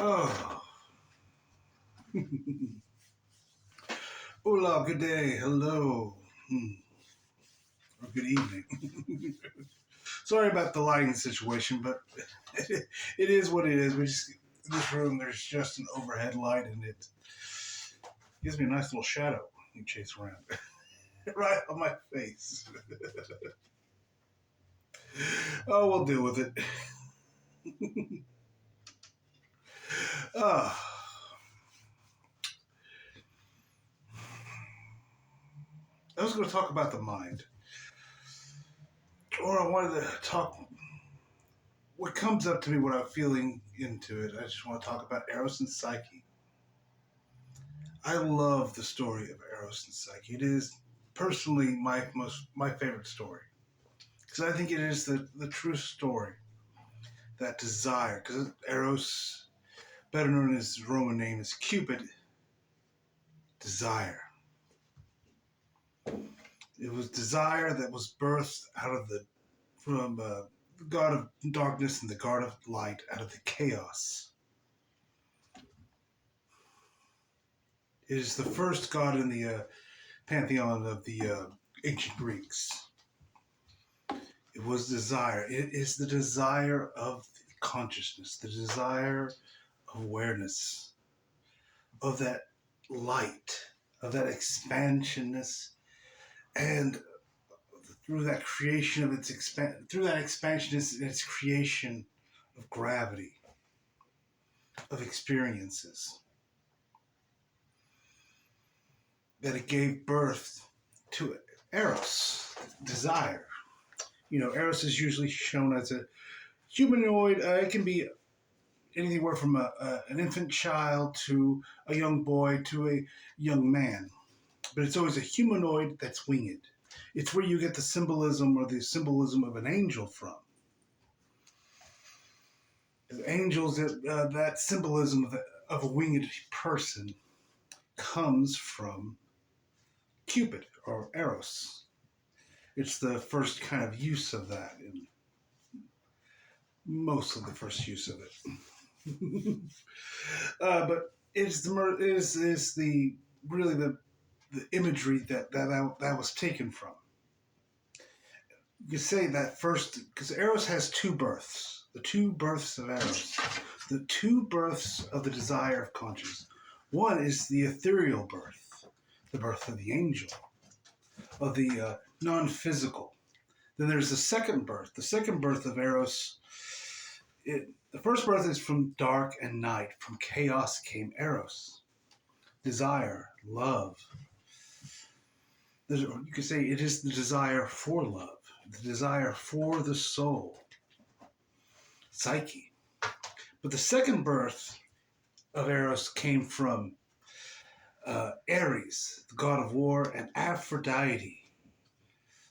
Oh, hola, good day, hello, or good evening. Sorry about the lighting situation, but it is what it is. In this room, there's just an overhead light, and it gives me a nice little shadow you chase around right on my face. Oh, we'll deal with it. Oh, I was going to talk about the mind, or I wanted to talk. What comes up to me when I'm feeling into it, I just want to talk about Eros and Psyche. I love the story of Eros and Psyche. It is personally my favorite story because I think it is the true story, that desire. Because Eros, better known as his Roman name is Cupid, desire. It was desire that was birthed out of the god of darkness and the god of light, out of the chaos. It is the first god in the pantheon of the ancient Greeks. It was desire. It is the desire of consciousness, the desire of awareness, of that light, of that expansionness, and through that creation of through that expansionness and its creation of gravity, of experiences, that it gave birth to Eros, desire. You know, Eros is usually shown as a humanoid. It can be anywhere from an infant child to a young boy to a young man. But it's always a humanoid that's winged. It's where you get the symbolism of an angel from. The angels, that symbolism of a winged person comes from Cupid or Eros. It's the first kind of use of that, and most of the first use of it. But is the really the imagery that was taken from. You could say that first, because Eros has two births. The two births of Eros, the two births of the desire of consciousness. One is the ethereal birth, the birth of the angel, of the non-physical. Then there's the second birth. The second birth of Eros. The first birth is from dark and night. From chaos came Eros. Desire, love. You could say it is the desire for love, the desire for the soul, Psyche. But the second birth of Eros came from Ares, the god of war, and Aphrodite,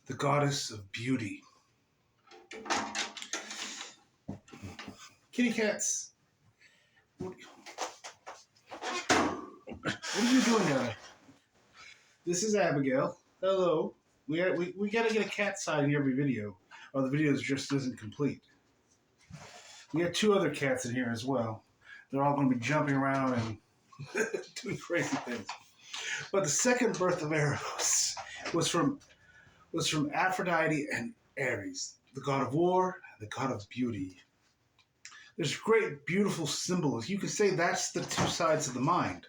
the goddess of beauty. Kitty cats, what are you doing down there? This is Abigail. Hello. We got to get a cat side in every video, or the video just isn't complete. We got two other cats in here as well. They're all going to be jumping around and doing crazy things. But the second birth of Eros was from Aphrodite and Ares, the god of war and the god of beauty. There's great, beautiful symbols. You could say that's the two sides of the mind.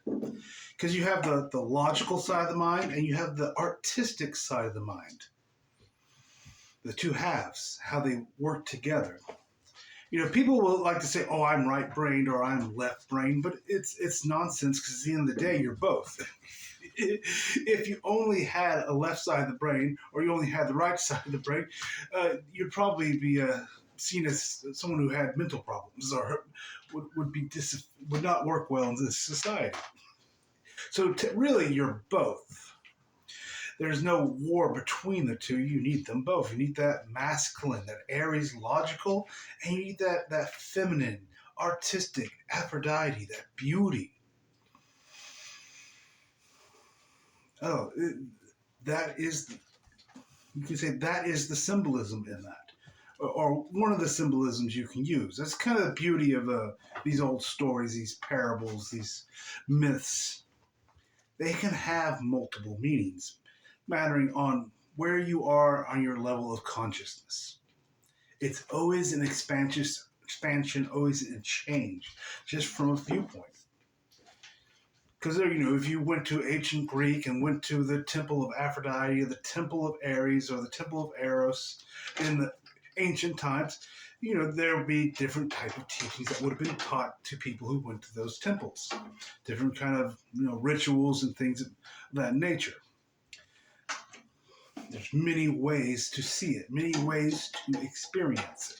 Because you have the logical side of the mind and you have the artistic side of the mind. The two halves, how they work together. You know, people will like to say, "Oh, I'm right-brained" or "I'm left-brained," but it's nonsense because at the end of the day, you're both. If you only had a left side of the brain or you only had the right side of the brain, you'd probably be seen as someone who had mental problems or would not work well in this society. So really, you're both. There's no war between the two. You need them both. You need that masculine, that Aries logical, and you need that feminine, artistic Aphrodite, that beauty. Oh, you can say that is the symbolism in that. or one of the symbolisms you can use. That's kind of the beauty of these old stories, these parables, these myths. They can have multiple meanings, mattering on where you are on your level of consciousness. It's always an expansion, always a change, just from a viewpoint. Because if you went to ancient Greek and went to the temple of Aphrodite, or the temple of Ares, or the temple of Eros in the ancient times, there would be different type of teachings that would have been taught to people who went to those temples, different kind of rituals and things of that nature. There's many ways to see it, many ways to experience it.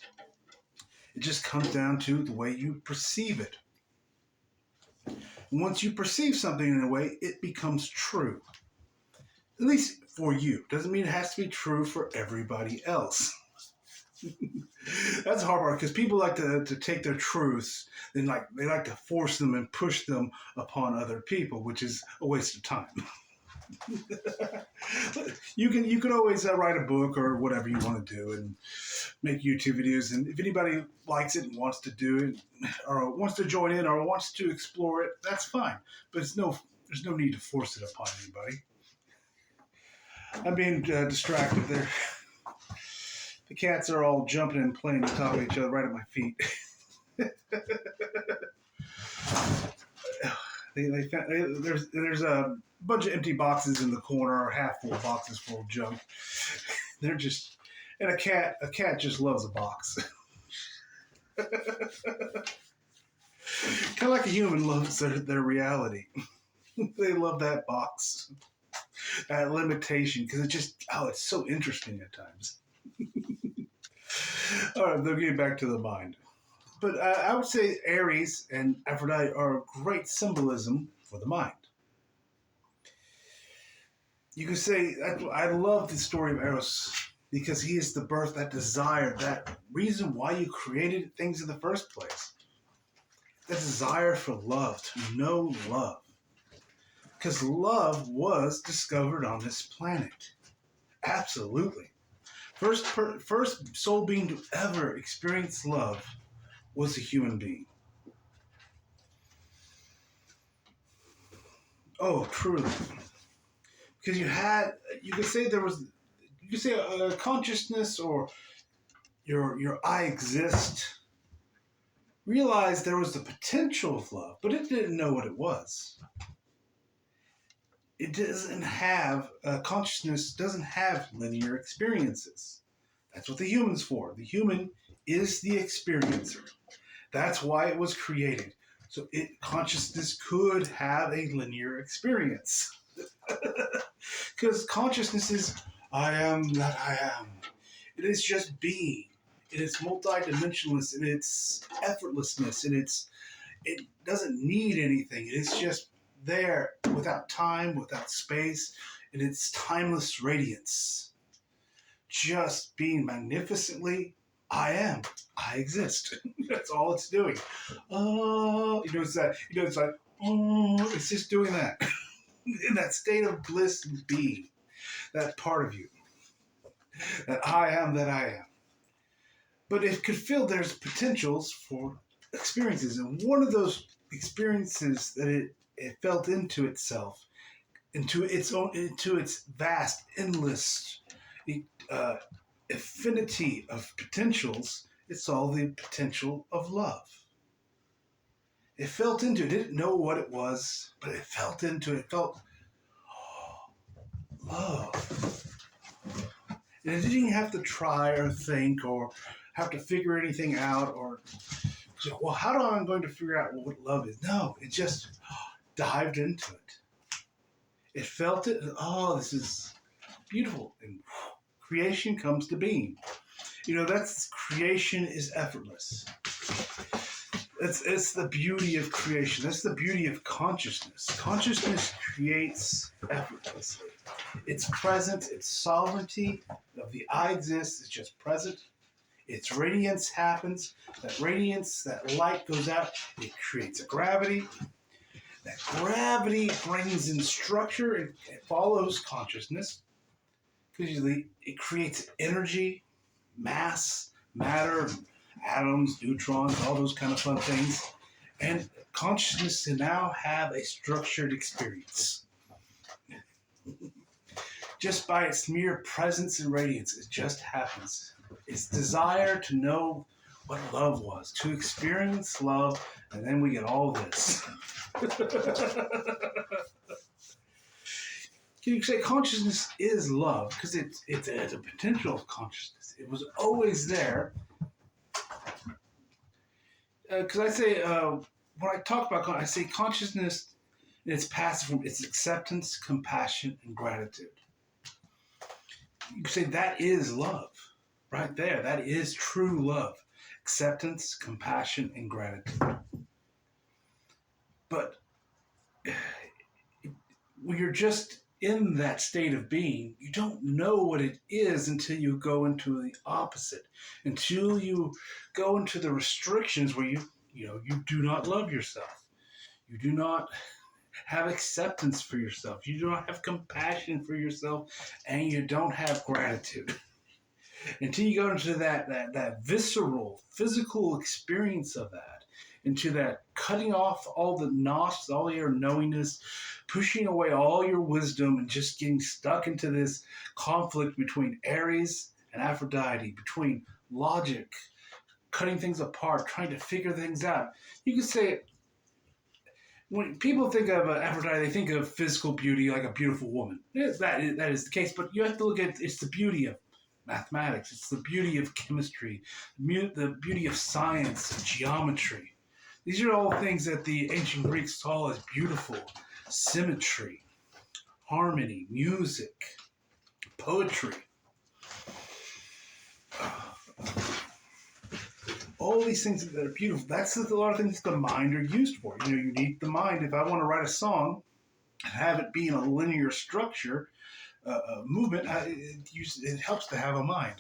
It just comes down to the way you perceive it. And once you perceive something in a way, it becomes true. At least for you. Doesn't mean it has to be true for everybody else. That's the hard part, because people like to take their truths, they like to force them and push them upon other people, which is a waste of time. You can always write a book or whatever you want to do and make YouTube videos, and if anybody likes it and wants to do it or wants to join in or wants to explore it, that's fine. But there's no need to force it upon anybody. I'm being distracted there. The cats are all jumping and playing on top of each other right at my feet. There's a bunch of empty boxes in the corner, or half full boxes full of junk. They're just, and a cat just loves a box. Kind of like a human loves their reality. They love that box, that limitation, because it's so interesting at times. All right, they'll get back to the mind. But I would say Ares and Aphrodite are a great symbolism for the mind. You could say, I love the story of Eros because he is the birth, that desire, that reason why you created things in the first place. That desire for love, to know love. Because love was discovered on this planet. Absolutely. First soul being to ever experience love was a human being. Oh, truly. Because you could say a consciousness, or your I exist, realized there was the potential of love, but it didn't know what it was. It doesn't have, consciousness doesn't have linear experiences. That's what the human's for. The human is the experiencer. That's why it was created. So consciousness could have a linear experience. Because consciousness is, I am that I am. It is just being. It is multidimensionless in its effortlessness. It doesn't need anything. It is just there, without time, without space, in its timeless radiance. Just being magnificently, I am. I exist. That's all it's doing. It's just doing that. In that state of bliss and being. That part of you. That I am that I am. But it could feel there's potentials for experiences. And one of those experiences that it felt into itself, into its vast, endless infinity of potentials, it saw the potential of love. It felt into it. It didn't know what it was, but it felt into it. It felt love. And it didn't have to try or think or have to figure anything out or, well, how am I going to figure out what love is? No, it just dived into it. It felt it. This is beautiful. And creation comes to being. That's creation is effortless. It's the beauty of creation. That's the beauty of consciousness. Consciousness creates effortlessly. It's present. Its sovereignty of the I exist is just present. Its radiance happens. That radiance, that light goes out. It creates a gravity. That gravity brings in structure. It follows consciousness. Usually, it creates energy, mass, matter, atoms, neutrons, all those kind of fun things. And consciousness can now have a structured experience. Just by its mere presence and radiance, it just happens. Its desire to know what love was, to experience love, and then we get all this. Can you say consciousness is love? Because it's a potential of consciousness. It was always there. Because I say, when I talk about I say consciousness in its passive form, it's acceptance, compassion, and gratitude. You can say that is love. Right there. That is true love. Acceptance, compassion, and gratitude. But when you're just in that state of being, you don't know what it is until you go into the opposite, until you go into the restrictions where you do not love yourself, you do not have acceptance for yourself, you do not have compassion for yourself, and you don't have gratitude. Until you go into that visceral, physical experience of that, into that cutting off all the nos, all your knowingness, pushing away all your wisdom, and just getting stuck into this conflict between Aries and Aphrodite, between logic, cutting things apart, trying to figure things out. You could say, when people think of Aphrodite, they think of physical beauty, like a beautiful woman. That is the case, but you have to look at it's the beauty of mathematics, it's the beauty of chemistry, the beauty of science, geometry. These are all things that the ancient Greeks saw as beautiful. Symmetry, harmony, music, poetry. All these things that are beautiful. That's a lot of things the mind are used for. You need the mind. If I want to write a song and have it be in a linear structure, movement, it helps to have a mind.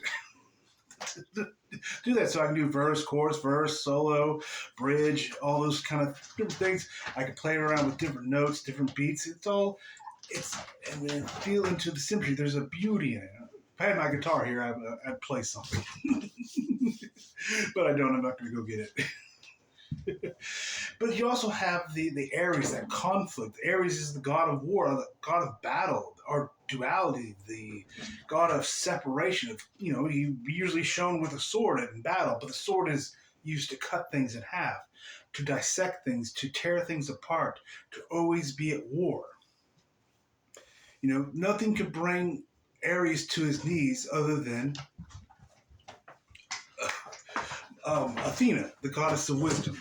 Do that so I can do verse, chorus, verse, solo, bridge, all those kind of different things. I can play around with different notes, different beats. And then feel into the symmetry. There's a beauty in it. If I had my guitar here, I'd play something. But I don't. I'm not going to go get it. But you also have the Aries, that conflict. Aries is the god of war, the god of battle, or duality, the god of separation. He usually shown with a sword in battle, but the sword is used to cut things in half, to dissect things, to tear things apart, to always be at war. Nothing could bring Aries to his knees other than Athena, the goddess of wisdom.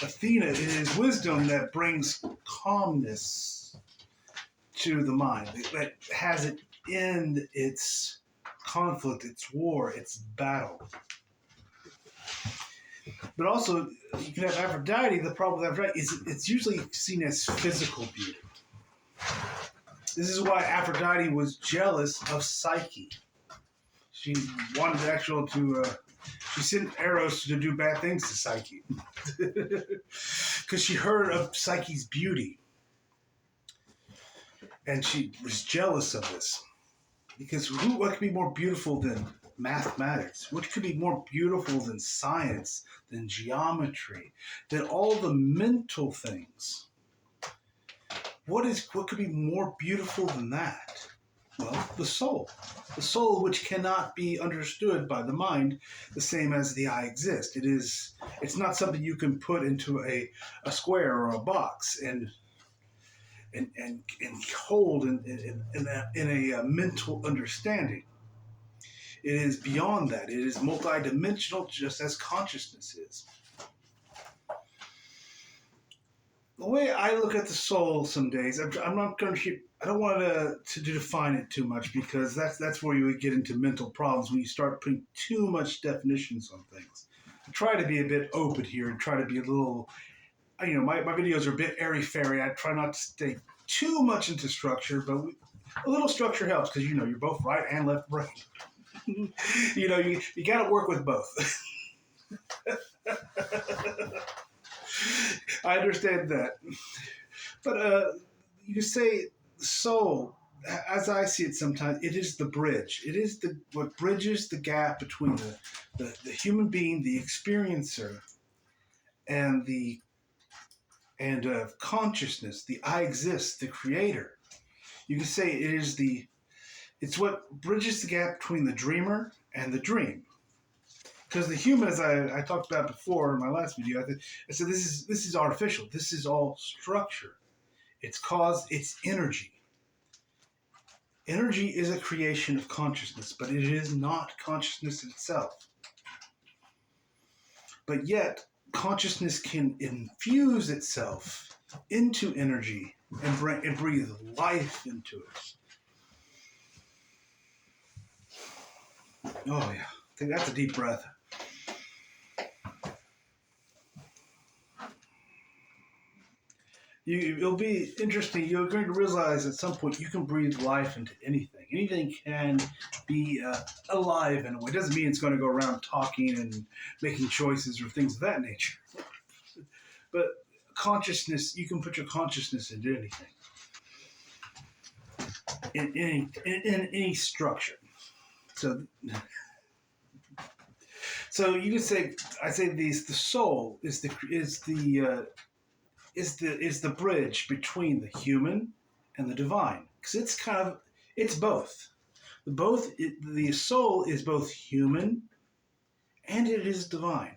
Athena, it is wisdom that brings calmness to the mind, that has it end its conflict, its war, its battle. But also, you can have Aphrodite. The problem with Aphrodite is it's usually seen as physical beauty. This is why Aphrodite was jealous of Psyche. She wanted she sent Eros to do bad things to Psyche. Because she heard of Psyche's beauty. And she was jealous of this. Because what could be more beautiful than mathematics? What could be more beautiful than science, than geometry, than all the mental things? What could be more beautiful than that? Well, the soul. The soul which cannot be understood by the mind the same as the eye exists. It's not something you can put into a square or a box and hold in a mental understanding. It is beyond that. It is multidimensional, just as consciousness is. The way I look at the soul some days, I'm not going to. I don't want to define it too much, because that's where you would get into mental problems when you start putting too much definitions on things. I try to be a bit open here and try to be a little. My videos are a bit airy-fairy. I try not to stay too much into structure, but a little structure helps, because you're both right and left brain. You got to work with both. I understand that. But you say soul, as I see it sometimes, it is the bridge. It is what bridges the gap between the human being, the experiencer, and the consciousness, the I exist, the creator. You can say it's what bridges the gap between the dreamer and the dream. Because the human, as I talked about before in my last video, I said this is artificial. This is all structure. It's cause, it's energy. Energy is a creation of consciousness, but it is not consciousness itself. But yet, consciousness can infuse itself into energy and breathe life into it. Oh, yeah. I think that's a deep breath. It'll be interesting. You're going to realize at some point you can breathe life into anything. Anything can be alive in a way. It doesn't mean it's going to go around talking and making choices or things of that nature. But consciousness, you can put your consciousness into anything. In any structure. So you can say, the soul is the bridge between the human and the divine, because it's both. The soul is both human and it is divine.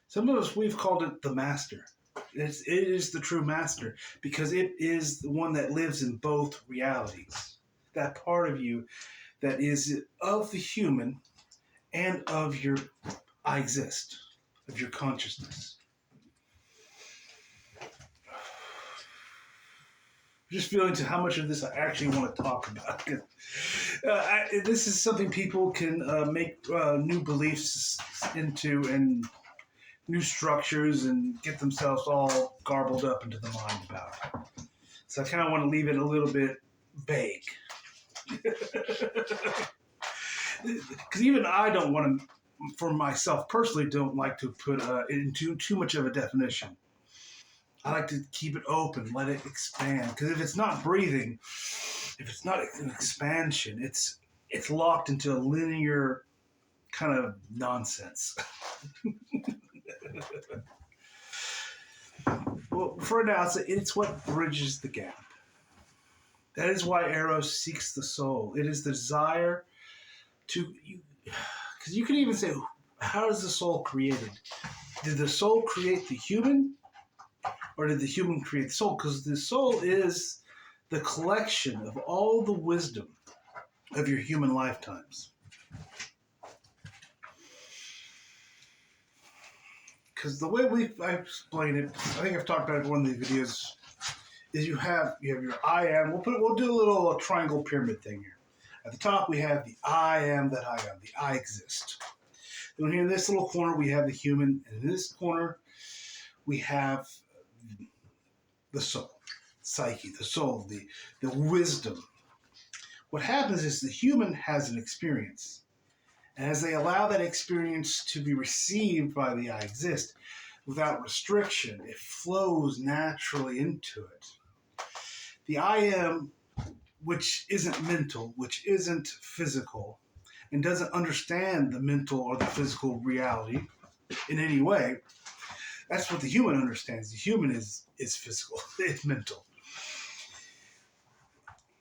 Some of us, we've called it the master. It is the true master because it is the one that lives in both realities. That part of you that is of the human and of your I exist, of your consciousness. Just feeling to how much of this I actually want to talk about. This is something people can make new beliefs into and new structures and get themselves all garbled up into the mind about. So I kind of want to leave it a little bit vague. Because even I don't want to, for myself personally, don't like to put into too much of a definition. I like to keep it open, let it expand. Because if it's not breathing, if it's not an expansion, it's locked into a linear kind of nonsense. Well, for now, it's what bridges the gap. That is why Eros seeks the soul. It is the desire to, because you can even say, how is the soul created? Did the soul create the human? Or did the human create the soul? Because the soul is the collection of all the wisdom of your human lifetimes. Because the way I explain it, I think I've talked about it in one of the videos, is you have your I am. We'll do a little triangle pyramid thing here. At the top we have the I am that I am, the I exist. Then here in this little corner we have the human, and in this corner we have the soul, psyche, the soul, the wisdom. What happens is the human has an experience. And as they allow that experience to be received by the I exist, without restriction, it flows naturally into it. The I am, which isn't mental, which isn't physical, and doesn't understand the mental or the physical reality in any way, that's what the human understands. The human is physical, it's mental.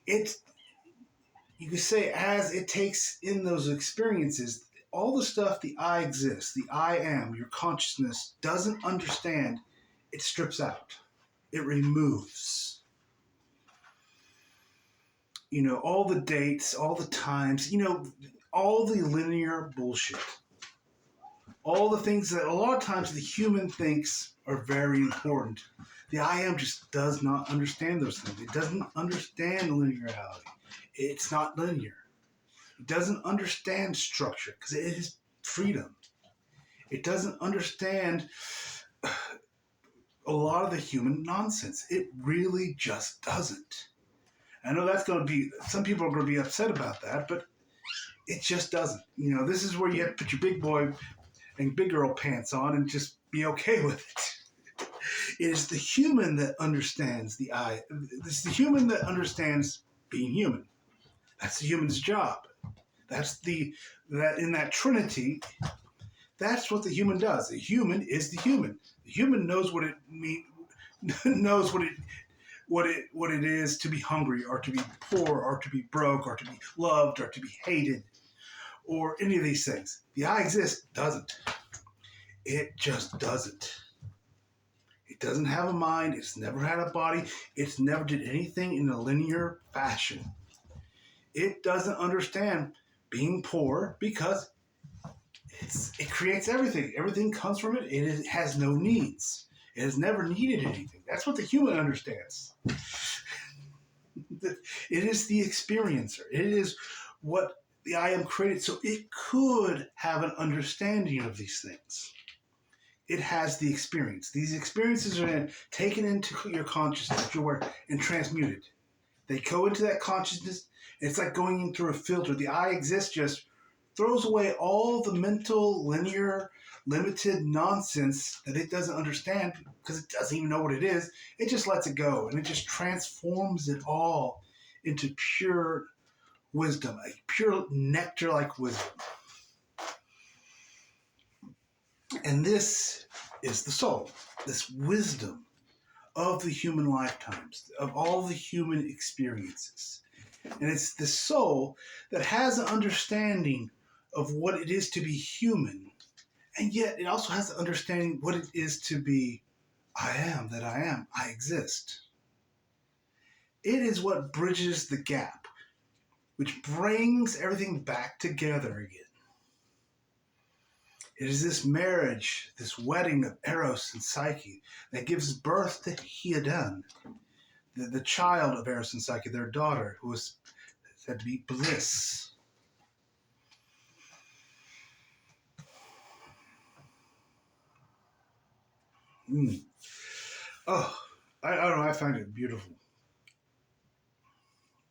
You could say, as it takes in those experiences, all the stuff the I exist, the I am, your consciousness doesn't understand, it strips out. It removes. All the dates, all the times, all the linear bullshit. All the things that a lot of times the human thinks are very important. The I am just does not understand those things. It doesn't understand linearity. It's not linear. It doesn't understand structure because it is freedom. It doesn't understand a lot of the human nonsense. It really just doesn't. I know that's going to be, some people are going to be upset about that, but it just doesn't. This is where you have to put your big boy and big girl pants on and just be okay with it. It is the human that understands the I. It's the human that understands being human. That's the human's job. That in that trinity, that's what the human does. The human is the human. The human knows what it means, knows what it is to be hungry, or to be poor, or to be broke, or to be loved, or to be hated, or any of these things. The I exist doesn't. It just doesn't. It doesn't have a mind. It's never had a body. It's never did anything in a linear fashion. It doesn't understand being poor because it creates everything. Everything comes from it. It has no needs. It has never needed anything. That's what the human understands. It is the experiencer. It is what the I am created so it could have an understanding of these things. It has the experience. These experiences are then taken into your consciousness, and transmuted. They go into that consciousness. It's like going in through a filter. The I exist just throws away all the mental, linear, limited nonsense that it doesn't understand because it doesn't even know what it is. It just lets it go, and it just transforms it all into pure wisdom, a pure nectar-like wisdom. And this is the soul, this wisdom of the human lifetimes, of all the human experiences. And it's the soul that has an understanding of what it is to be human, and yet it also has an understanding what it is to be I am, that I am, I exist. It is what bridges the gap, which brings everything back together again. It is this marriage, this wedding of Eros and Psyche that gives birth to Hiaden, the child of Eros and Psyche, their daughter, who was said to be bliss. Oh, I don't know, I find it beautiful.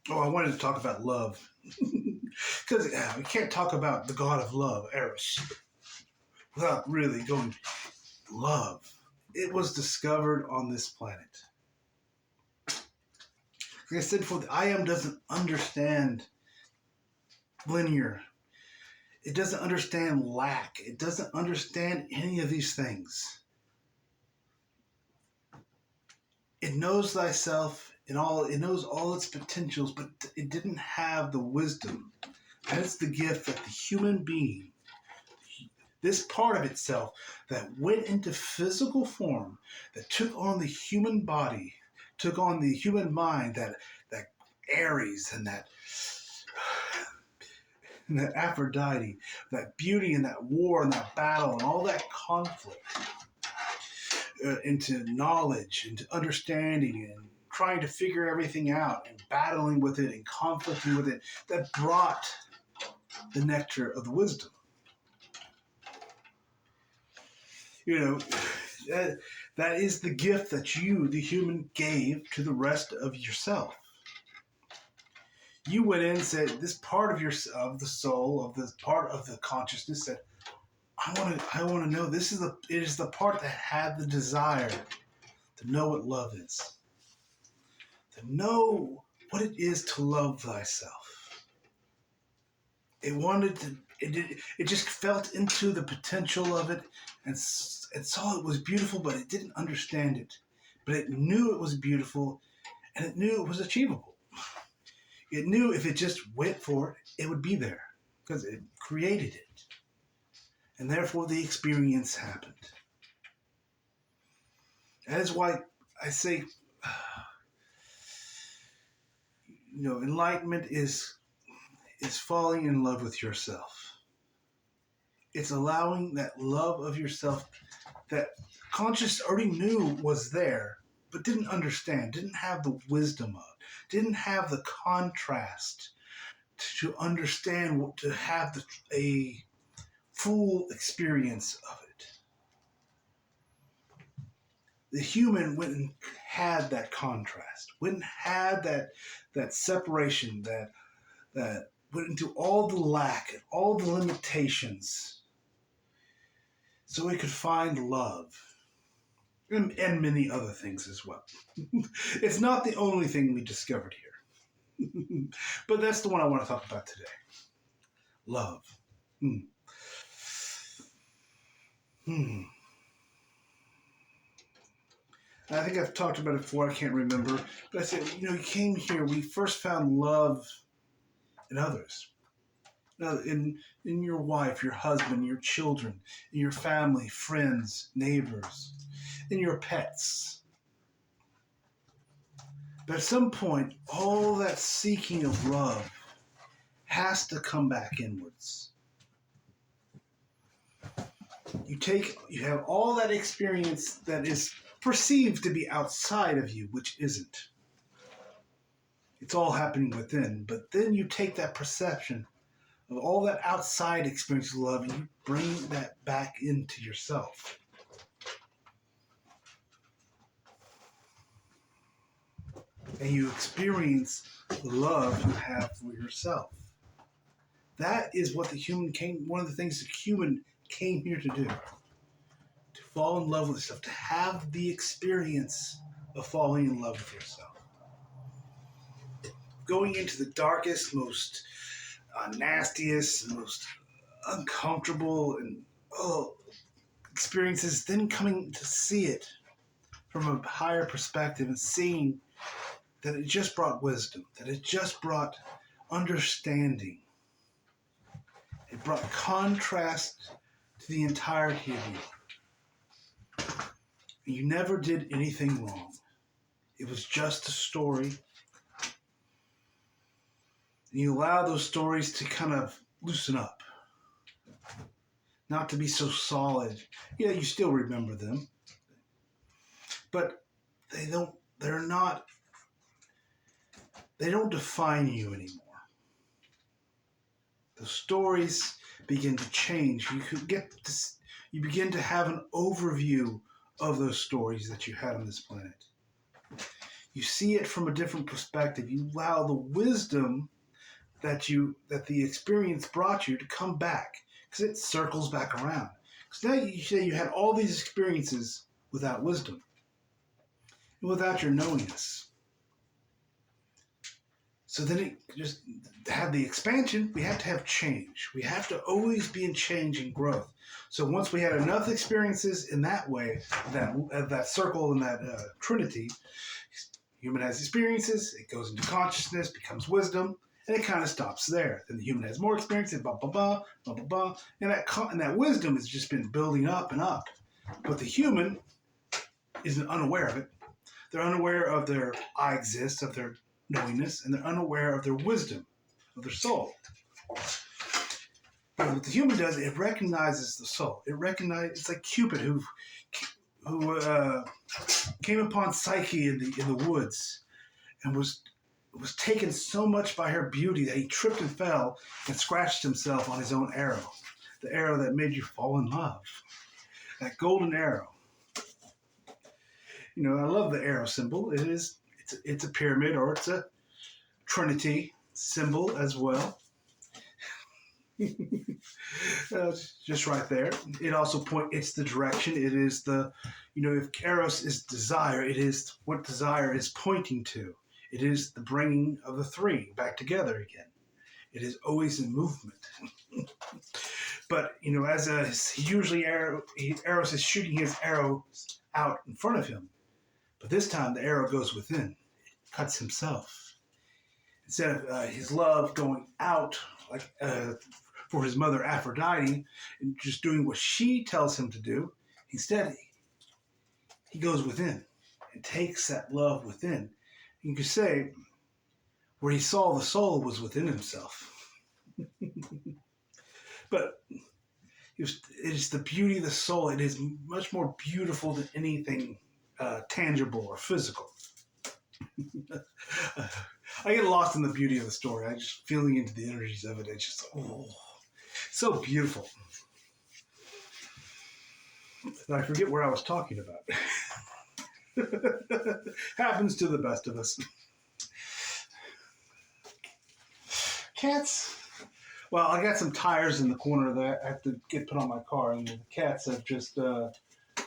Oh, I wanted to talk about love. Because we can't talk about the god of love, Eros, without really going, love. It was discovered on this planet. Like I said before, the I am doesn't understand linear. It doesn't understand lack. It doesn't understand any of these things. It knows thyself in all. It knows all its potentials, but it didn't have the wisdom. That is the gift that the human being, this part of itself that went into physical form, that took on the human body, took on the human mind, that Ares and that Aphrodite, that beauty and that war and that battle and all that conflict, into knowledge, into understanding, and trying to figure everything out, and battling with it and conflicting with it, that brought the nectar of the wisdom. You know, that is the gift that you, the human, gave to the rest of yourself. You went in and said, this part of the soul, of this part of the consciousness, said, I want to know. It is the part that had the desire to know what love is, to know what it is to love thyself. It wanted to. It just felt into the potential of it, and saw it was beautiful, but it didn't understand it. But it knew it was beautiful, and it knew it was achievable. It knew if it just went for it, it would be there, because it created it. And therefore the experience happened. That is why I say, enlightenment is falling in love with yourself. It's allowing that love of yourself that conscious already knew was there, but didn't understand, didn't have the wisdom of, didn't have the contrast to understand, to have a full experience of it. The human went and had that contrast, went and had that separation, that went into all the lack and all the limitations so he could find love. and many other things as well. It's not the only thing we discovered here. But that's the one I want to talk about today. Love. Hmm. Hmm. I think I've talked about it before, I can't remember. But I said, you came here, we first found love in others. In your wife, your husband, your children, in your family, friends, neighbors, in your pets. But at some point, all that seeking of love has to come back inwards. You have all that experience that is perceived to be outside of you, which isn't. It's all happening within. But then you take that perception of all that outside experience of love and you bring that back into yourself. And you experience the love you have for yourself. That is what one of the things the human came here to do. To fall in love with yourself, to have the experience of falling in love with yourself. Going into the darkest, most nastiest, most uncomfortable and experiences, then coming to see it from a higher perspective and seeing that it just brought wisdom, that it just brought understanding. It brought contrast to the entirety of you. You never did anything wrong. It was just a story. And you allow those stories to kind of loosen up. Not to be so solid. Yeah, you still remember them. But they don't define you anymore. The stories begin to change. You begin to have an overview of those stories that you had on this planet. You see it from a different perspective. You allow the wisdom that the experience brought you to come back, because it circles back around. Because now you say you had all these experiences without wisdom and without your knowingness. So then it just have the expansion. We have to have change. We have to always be in change and growth. So once we had enough experiences in that way, that circle and that trinity, human has experiences, it goes into consciousness, becomes wisdom, and it kind of stops there. Then the human has more experiences, blah, blah, blah, blah, blah, blah. And that wisdom has just been building up and up. But the human isn't unaware of it. They're unaware of their I exist, of their knowingness, and they're unaware of their wisdom, of their soul. But what the human does, it recognizes the soul. It's like Cupid who came upon Psyche in the woods and was taken so much by her beauty that he tripped and fell and scratched himself on his own arrow. The arrow that made you fall in love. That golden arrow. I love the arrow symbol. It's a pyramid, or it's a trinity symbol as well. Just right there. It also it's the direction. It is if Eros is desire, it is what desire is pointing to. It is the bringing of the three back together again. It is always in movement. But, usually Eros is shooting his arrow out in front of him. But this time the arrow goes within. It cuts himself. Instead of his love going out for his mother Aphrodite and just doing what she tells him to do, instead he goes within and takes that love within. You could say where he saw the soul was within himself. But it is the beauty of the soul. It is much more beautiful than anything tangible or physical. I get lost in the beauty of the story. I just feeling into the energies of it. It's just so beautiful. And I forget where I was talking about. Happens to the best of us. Cats. Well, I got some tires in the corner that I have to get put on my car, and the cats have just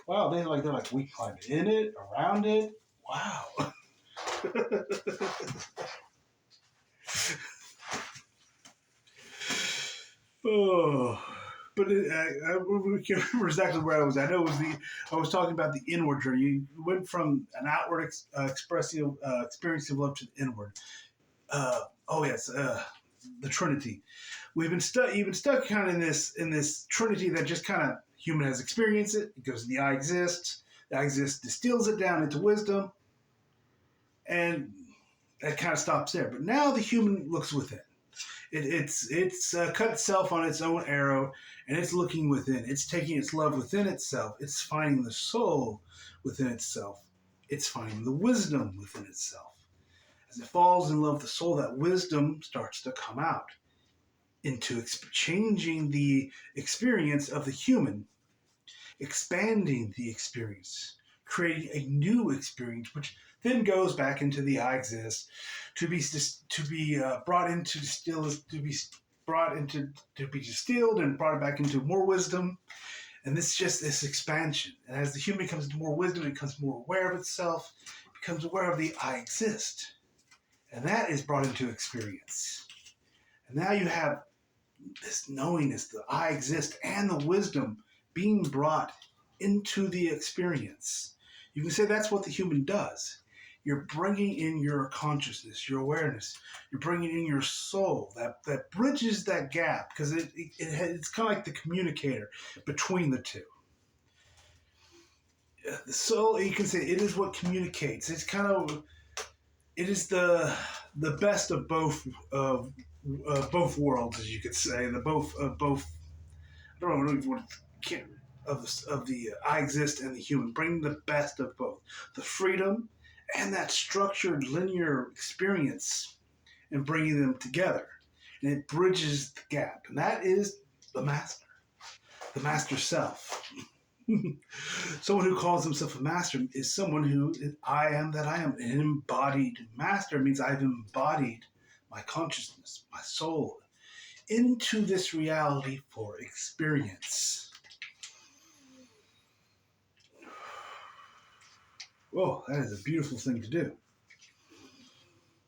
Wow, they're like we climb in it, around it. Wow. Oh, but I can't remember exactly where I was. I know it was I was talking about the inward journey. You went from an outward expressive experience of love to the inward. Oh yes, the Trinity. We've been stuck. You've been stuck kind of in this Trinity that just kind of human has experienced it. It goes, the I exist. The I exist distills it down into wisdom, and that kind of stops there. But now the human looks within. It's cut itself on its own arrow, and it's looking within. It's taking its love within itself. It's finding the soul within itself. It's finding the wisdom within itself. As it falls in love with the soul, that wisdom starts to come out into changing the experience of the human, expanding the experience, creating a new experience, which then goes back into the I exist, to be brought into distill, to be brought into to be distilled and brought back into more wisdom. And this just this expansion. And as the human becomes into more wisdom, it becomes more aware of itself, becomes aware of the I exist. And that is brought into experience. And now you have this knowingness, the I exist, and the wisdom being brought into the experience. You can say that's what the human does. You're bringing in your consciousness, your awareness. You're bringing in your soul that bridges that gap, because it's kind of like the communicator between the two. The soul, you can say, it is what communicates. It's kind of, it is the best of both both worlds, as you could say. The both. I don't know what can't of the I exist and the human. Bring the best of both, the freedom and that structured linear experience, and bringing them together, and it bridges the gap, and that is the master self. Someone who calls himself a master is someone who I am that I am. An embodied master means I've embodied my consciousness, my soul, into this reality for experience. Whoa, that is a beautiful thing to do.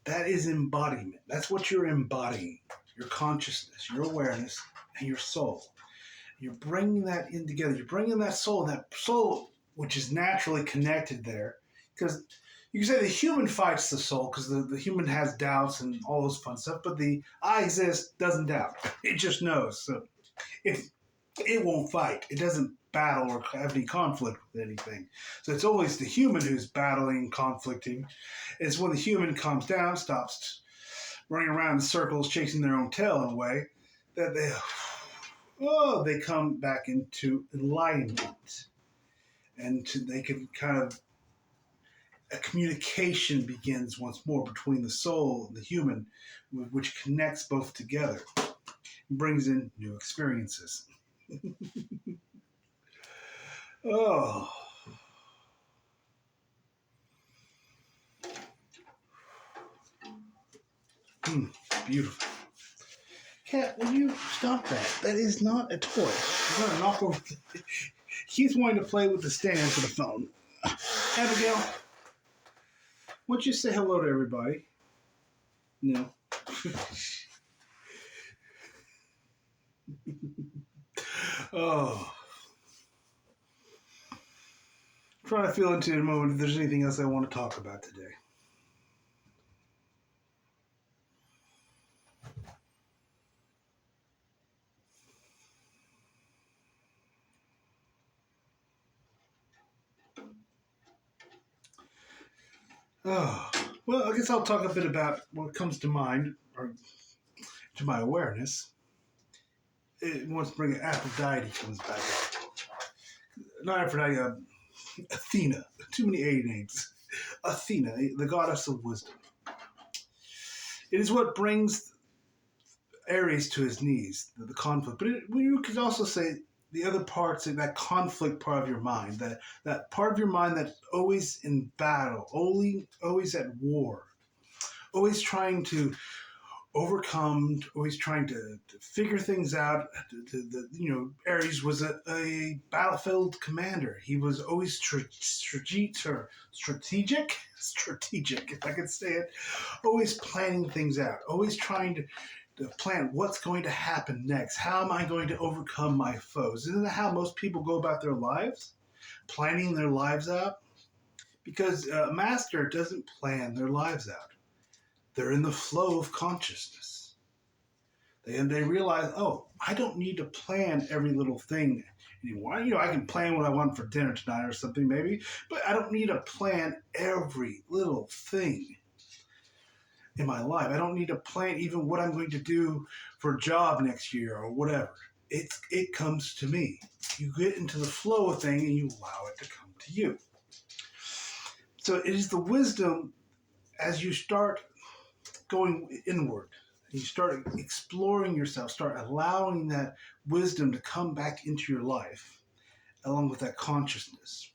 That is embodiment. That's what you're embodying. Your consciousness, your awareness, and your soul. You're bringing that in together. You're bringing that soul which is naturally connected there. Because you can say the human fights the soul because the human has doubts and all those fun stuff, but the I exist doesn't doubt. It just knows. So it won't fight. It doesn't battle or have any conflict with anything. So it's always the human who's battling, conflicting. It's when the human calms down, stops running around in circles, chasing their own tail in a way, that they come back into enlightenment. And they can kind of, a communication begins once more between the soul and the human, which connects both together and brings in new experiences. Oh. Beautiful. Cat, will you stop that? That is not a toy. I'm going to knock over. He's wanting to play with the stand for the phone. Abigail, why don't you say hello to everybody? No. Oh. I'm trying to feel into in a moment if there's anything else I want to talk about today. Oh, well, I guess I'll talk a bit about what comes to mind, or to my awareness. It wants to bring Aphrodite comes back up. Not Aphrodite, Athena. Too many A names. Athena, the goddess of wisdom. It is what brings Aries to his knees, the conflict. But you could also say the other parts of that conflict part of your mind, that part of your mind that's always in battle, always at war, always trying to overcome, always trying to figure things out. Ares was a battlefield commander. He was always strategic, if I could say it, always planning things out, always trying to plan what's going to happen next. How am I going to overcome my foes? Isn't that how most people go about their lives? Planning their lives out? Because a master doesn't plan their lives out. They're in the flow of consciousness. They realize, oh, I don't need to plan every little thing anymore. I can plan what I want for dinner tonight or something maybe, but I don't need to plan every little thing in my life. I don't need to plan even what I'm going to do for a job next year or whatever. It comes to me. You get into the flow of thing and you allow it to come to you. So it is the wisdom as you start going inward, you start exploring yourself, start allowing that wisdom to come back into your life, along with that consciousness.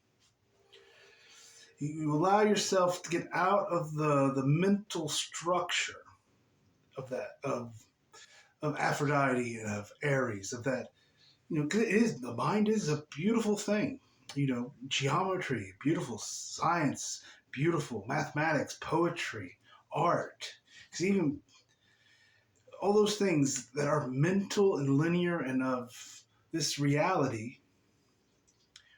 You allow yourself to get out of the mental structure of that of Aphrodite and of Aries, of that, because the mind is a beautiful thing. Geometry, beautiful science, beautiful mathematics, poetry, art. Because even all those things that are mental and linear and of this reality,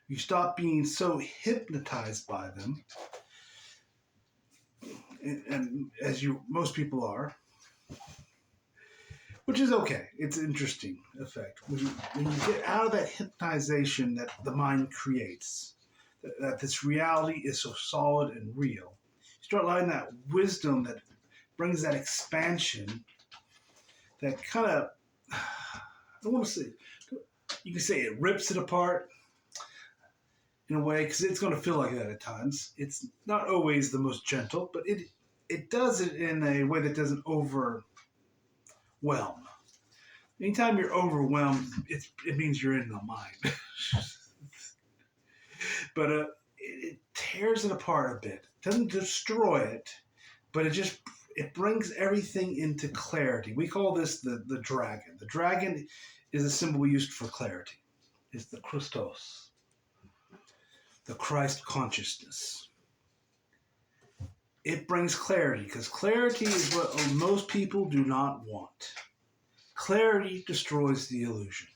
you stop being so hypnotized by them, and as most people are, which is okay. It's an interesting effect. When you get out of that hypnotization that the mind creates, that this reality is so solid and real, you start allowing that wisdom that brings that expansion, that kind of, I don't want to say, you can say it rips it apart in a way, because it's going to feel like that at times. It's not always the most gentle, but it does it in a way that doesn't overwhelm. Anytime you're overwhelmed, it means you're in the mind. But it tears it apart a bit. It doesn't destroy it, but it brings everything into clarity. We call this the dragon. The dragon is a symbol we used for clarity. It's the Christos, the Christ consciousness. It brings clarity, because clarity is what most people do not want. Clarity destroys the illusion.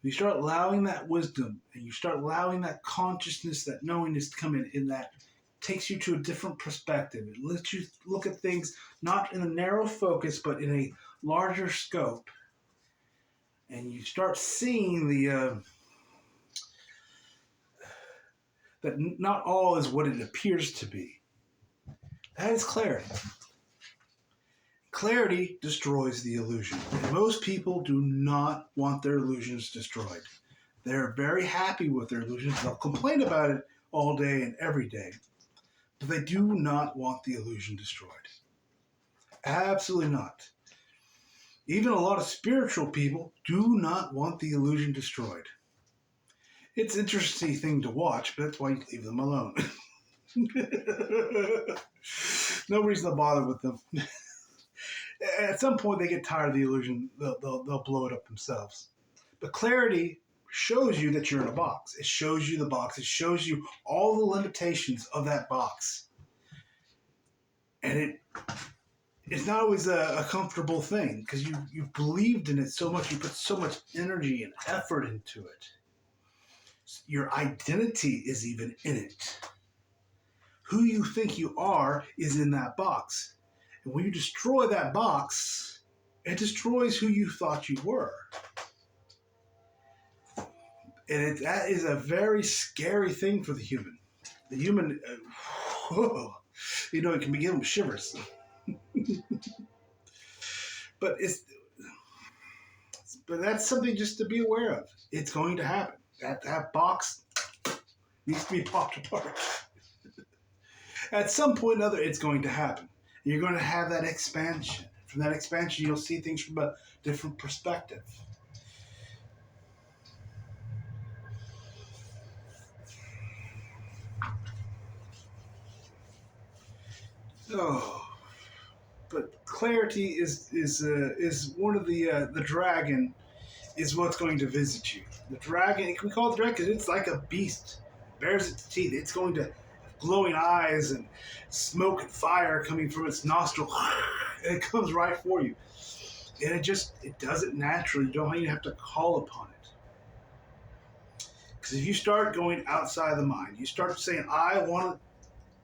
You start allowing that wisdom, and you start allowing that consciousness, that knowingness to come in, and that takes you to a different perspective. It lets you look at things not in a narrow focus, but in a larger scope. And you start seeing that not all is what it appears to be. That is clarity. Clarity destroys the illusion. And most people do not want their illusions destroyed. They're very happy with their illusions. They'll complain about it all day and every day. But they do not want the illusion destroyed. Absolutely not. Even a lot of spiritual people do not want the illusion destroyed. It's an interesting thing to watch, but that's why you leave them alone. No reason to bother with them. At some point, they get tired of the illusion. They'll blow it up themselves. But clarity shows you that you're in a box. It shows you the box. It shows you all the limitations of that box. And it's not always a comfortable thing, because you believed in it so much. You put so much energy and effort into it. Your identity is even in it. Who you think you are is in that box. And when you destroy that box, it destroys who you thought you were. And that is a very scary thing for the human. The human, it can begin with shivers. But that's something just to be aware of. It's going to happen. That box needs to be popped apart. At some point or other, it's going to happen. You're going to have that expansion. From that expansion, you'll see things from a different perspective. Oh, but clarity is one of the dragon is what's going to visit you. The dragon, we call it the dragon because it's like a beast, bares its teeth. It's going to glowing eyes and smoke and fire coming from its nostril, and it comes right for you. And it does it naturally. You don't even have to call upon it. Because if you start going outside the mind, you start saying, I want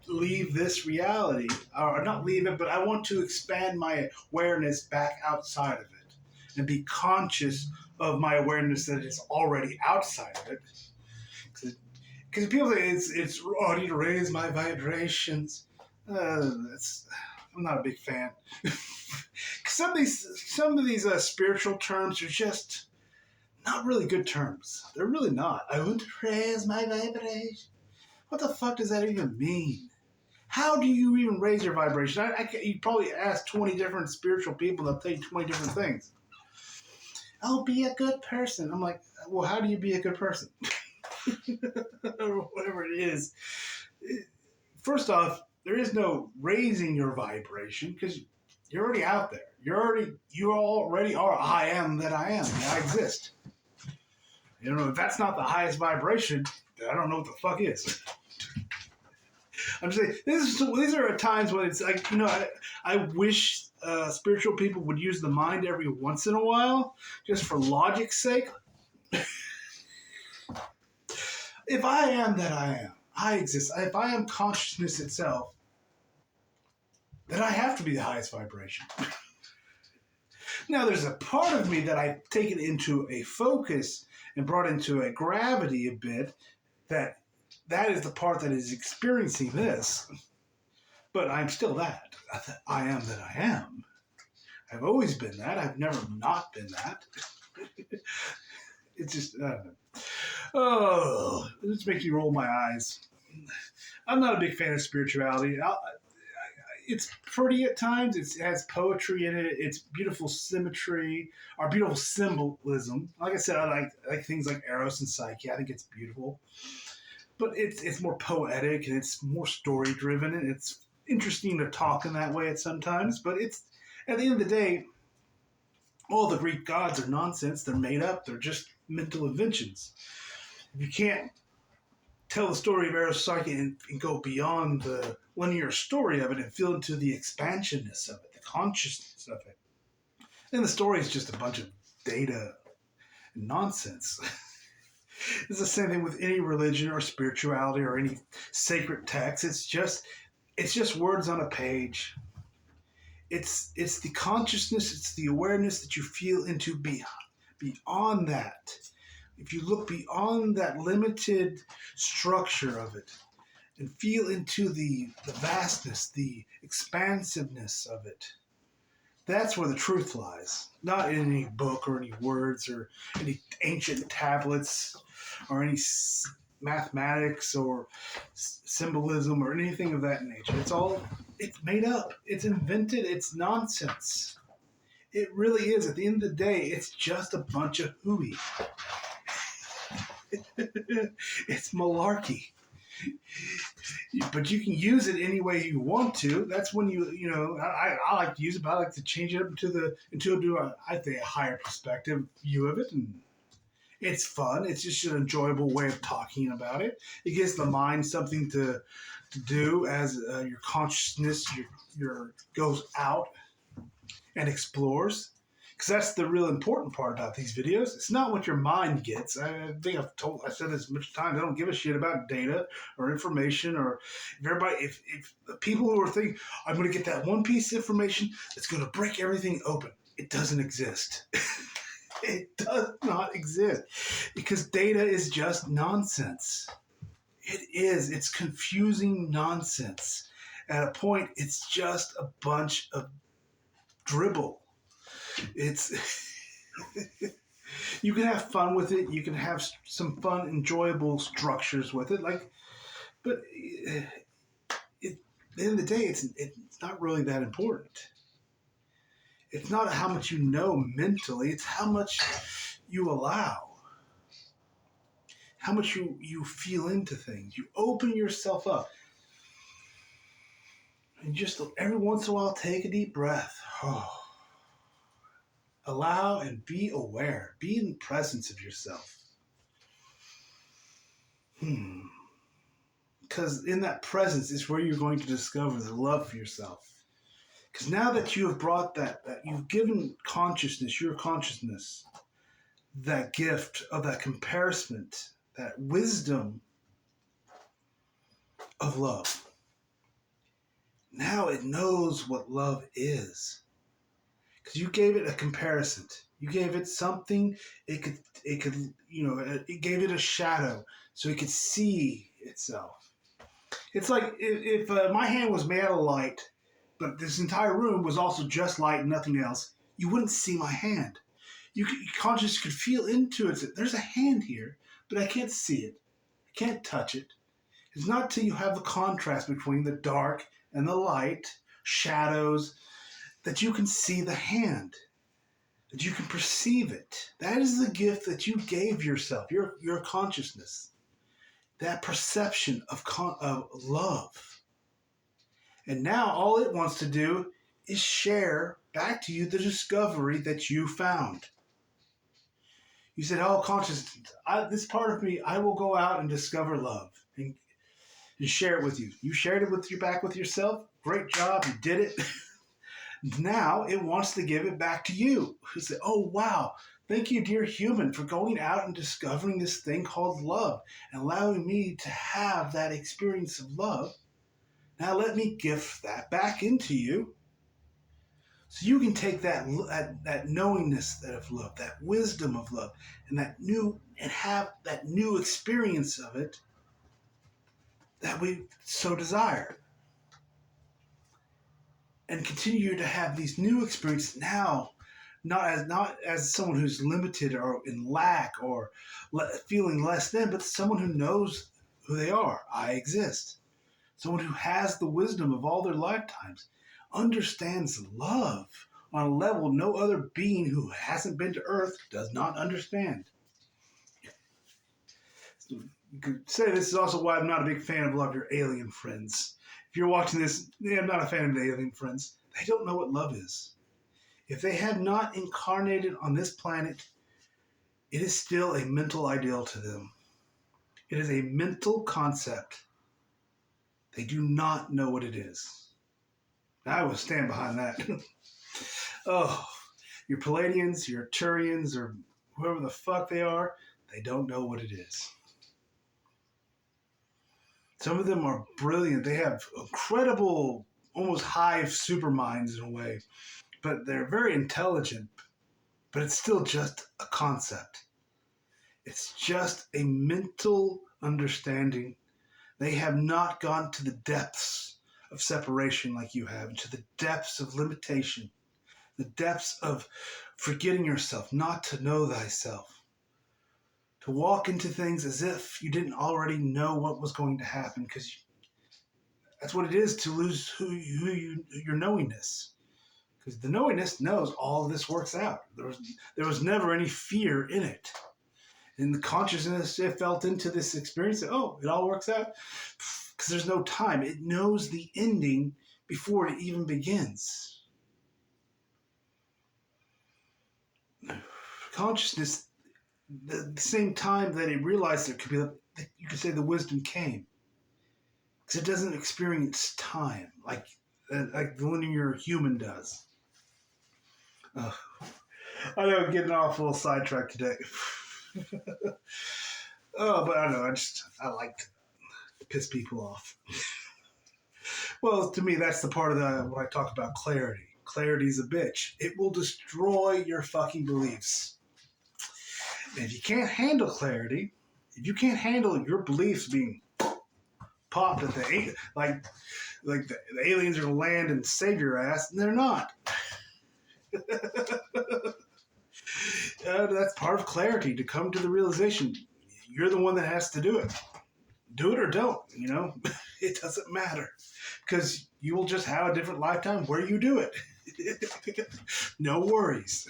to leave this reality, or not leave it, but I want to expand my awareness back outside of it and be conscious of my awareness that it's already outside of it. Because people say it's oh, I need to raise my vibrations. I'm not a big fan. Some of these spiritual terms are just not really good terms. They're really not. I want to raise my vibration. What the fuck does that even mean? How do you even raise your vibration? You probably ask 20 different spiritual people, they'll tell you 20 different things. Oh, be a good person. I'm like, well, how do you be a good person? Or whatever it is. First off, there is no raising your vibration because you're already out there. You already are. I am that I am. I exist. You know, if that's not the highest vibration, I don't know what the fuck is. I'm just saying, these are times when it's like, you know, I wish spiritual people would use the mind every once in a while, just for logic's sake. If I am that I am, I exist. If I am consciousness itself, then I have to be the highest vibration. Now, there's a part of me that I've taken into a focus and brought into a gravity a bit, that is the part that is experiencing this. But I'm still that. I am that I am. I've always been that. I've never not been that. It's just, I don't know. Oh, it just makes me roll my eyes. I'm not a big fan of spirituality. It's pretty at times. It has poetry in it. It's beautiful symmetry or beautiful symbolism. Like I said, I like things like Eros and Psyche. I think it's beautiful. But it's more poetic and it's more story driven and it's interesting to talk in that way at sometimes. But it's at the end of the day, all the Greek gods are nonsense. They're made up. They're just mental inventions. If you can't tell the story of Eros Psyche and go beyond the linear story of it and feel into the expansionness of it, the consciousness of it, then the story is just a bunch of data and nonsense. It's the same thing with any religion or spirituality or any sacred text. It's just words on a page. It's the consciousness, it's the awareness that you feel into beyond that. If you look beyond that limited structure of it and feel into the vastness, the expansiveness of it, that's where the truth lies. Not in any book or any words or any ancient tablets or any mathematics or symbolism or anything of that nature. It's made up. It's invented. It's nonsense. It really is. At the end of the day, it's just a bunch of hooey. It's malarkey. But you can use it any way you want to. That's when I like to use it, but I like to change it up into a higher perspective view of it, and it's fun. It's just an enjoyable way of talking about it. It gives the mind something to do as your consciousness your goes out and explores. Because that's the real important part about these videos. It's not what your mind gets. I think I said this much times. I don't give a shit about data or information or if the people who are thinking, I'm going to get that one piece of information that's going to break everything open. It doesn't exist. It does not exist because data is just nonsense. It is. It's confusing nonsense. At a point, it's just a bunch of dribble. It's you can have fun with it. You can have some fun, enjoyable structures with it. But at the end of the day, it's not really that important. It's not how much you know mentally. It's how much you allow. How much you feel into things. You open yourself up. And just every once in a while, take a deep breath. Oh. Allow and be aware. Be in the presence of yourself. Because in that presence is where you're going to discover the love for yourself. Because now that you have brought that you've given consciousness, your consciousness, that gift of that comparison, that wisdom of love. Now it knows what love is. Because you gave it a comparison. You gave it something it could, it gave it a shadow so it could see itself. It's like if my hand was made out of light, but this entire room was also just light and nothing else, you wouldn't see my hand. Your conscious could feel into it. There's a hand here, but I can't see it. I can't touch it. It's not until you have the contrast between the dark and the light, shadows, that you can see the hand, that you can perceive it. That is the gift that you gave yourself, your consciousness, that perception of love. And now all it wants to do is share back to you the discovery that you found. You said, oh, consciousness, this part of me, I will go out and discover love and share it with you. You shared it back with yourself. Great job. You did it. Now it wants to give it back to you. You say, oh, wow. Thank you, dear human, for going out and discovering this thing called love and allowing me to have that experience of love. Now let me gift that back into you so you can take that knowingness of love, that wisdom of love, and have that new experience of it that we so desire. And continue to have these new experiences now, not as someone who's limited or in lack or feeling less than, but someone who knows who they are. I exist. Someone who has the wisdom of all their lifetimes, understands love on a level no other being who hasn't been to Earth does not understand. So you could say this is also why I'm not a big fan of a lot of your alien friends. If you're watching this, I'm not a fan of the alien friends. They don't know what love is. If they have not incarnated on this planet, it is still a mental ideal to them. It is a mental concept. They do not know what it is. I will stand behind that. Oh, your Palladians, your Turians, or whoever the fuck they are, they don't know what it is. Some of them are brilliant. They have incredible, almost hive super minds in a way. But they're very intelligent. But it's still just a concept. It's just a mental understanding. They have not gone to the depths of separation like you have, to the depths of limitation, the depths of forgetting yourself, not to know thyself, to walk into things as if you didn't already know what was going to happen, because that's what it is to lose your knowingness. Because the knowingness knows all of this works out. There was never any fear in it. And the consciousness it felt into this experience, oh, it all works out. Because there's no time. It knows the ending before it even begins. Consciousness, the same time that it realized there could be, you could say the wisdom came. Because it doesn't experience time like the linear human does. I know I'm getting off a little sidetracked today. Oh, but I don't know. I like to piss people off. Well, to me, that's the part of what I talk about clarity. Clarity's a bitch. It will destroy your fucking beliefs. And if you can't handle clarity, if you can't handle your beliefs being popped at the the aliens are gonna land and save your ass, and they're not. That's part of clarity, to come to the realization you're the one that has to do it. Do it or don't, it doesn't matter, because you will just have a different lifetime where you do it. No worries.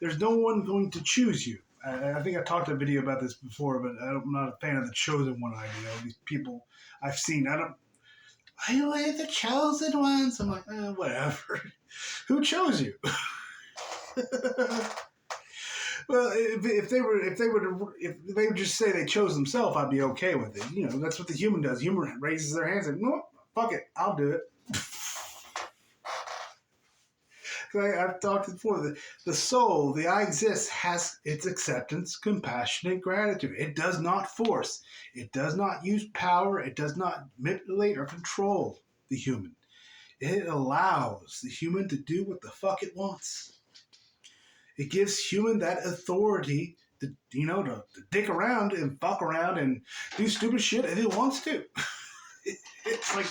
There's no one going to choose you. I think I talked a video about this before, but I'm not a fan of the chosen one idea. These people I've seen, we're the chosen ones. I'm like, whatever. Who chose you? Well, if they would just say they chose themselves, I'd be okay with it. You know, that's what the human does. Human raises their hands and, no, fuck it, I'll do it. I've talked before. The soul, the I exist, has its acceptance, compassion, and gratitude. It does not force. It does not use power. It does not manipulate or control the human. It allows the human to do what the fuck it wants. It gives human that authority to, to dick around and fuck around and do stupid shit if it wants to. It's like,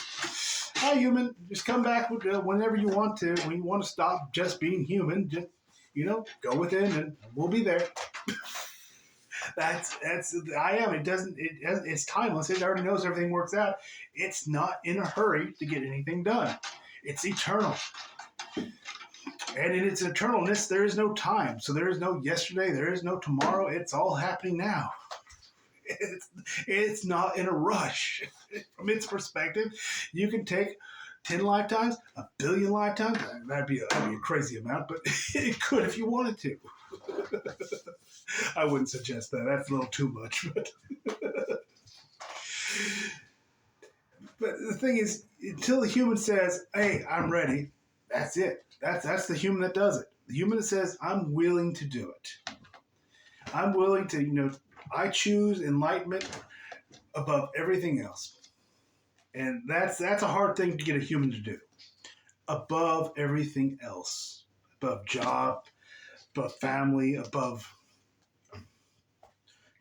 hi, human, just come back whenever you want to. When you want to stop just being human, just, go within and we'll be there. That's I am. It's timeless. It already knows everything works out. It's not in a hurry to get anything done. It's eternal. And in its eternalness, there is no time. So there is no yesterday. There is no tomorrow. It's all happening now. It's not in a rush. From its perspective, you can take 10 lifetimes, 1 billion lifetimes. That'd be a crazy amount, but it could if you wanted to. I wouldn't suggest that. That's a little too much. But the thing is, until the human says, hey, I'm ready, that's it. That's the human that does it. The human that says, I'm willing to do it. I'm willing to, I choose enlightenment above everything else. And that's a hard thing to get a human to do. Above everything else. Above job, above family, above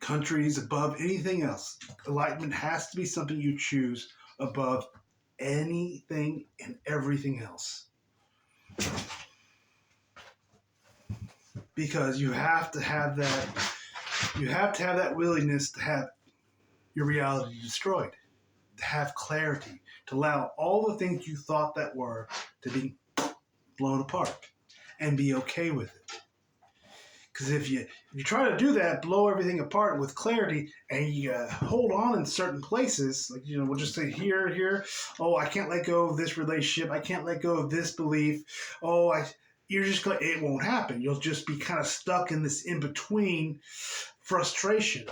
countries, above anything else. Enlightenment has to be something you choose above anything and everything else. Because you have to have that willingness to have your reality destroyed, to have clarity, to allow all the things you thought that were to be blown apart and be okay with it. Because if you try to do that, blow everything apart with clarity, and you hold on in certain places, like, we'll just say here, oh, I can't let go of this relationship, I can't let go of this belief, you're just going, it won't happen. You'll just be kind of stuck in this in-between frustration.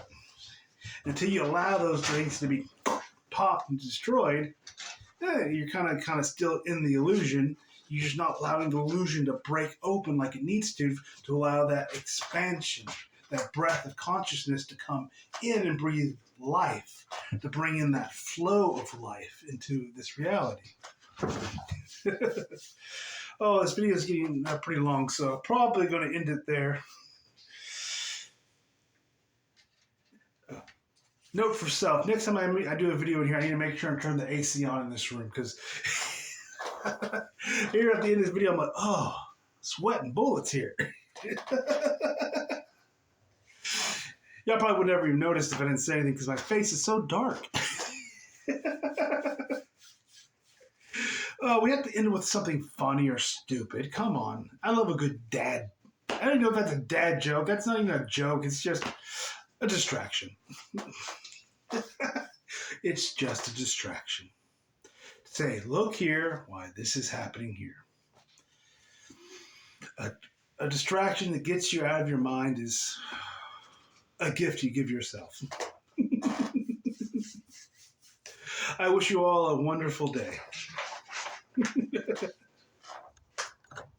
Until you allow those things to be popped and destroyed, you're kind of still in the illusion. You're just not allowing the illusion to break open like it needs to allow that expansion, that breath of consciousness to come in and breathe life, to bring in that flow of life into this reality. Oh, this video is getting pretty long, so I'm probably going to end it there. Note for self, next time I do a video in here, I need to make sure and turn the AC on in this room, because here at the end of this video, I'm like, oh, sweating bullets here. Y'all probably would never even notice if I didn't say anything, because my face is so dark. We have to end with something funny or stupid. Come on. I love a good dad. I don't know if that's a dad joke. That's not even a joke. It's just a distraction. It's just a distraction. Say, look here, why this is happening here. A distraction that gets you out of your mind is a gift you give yourself. I wish you all a wonderful day.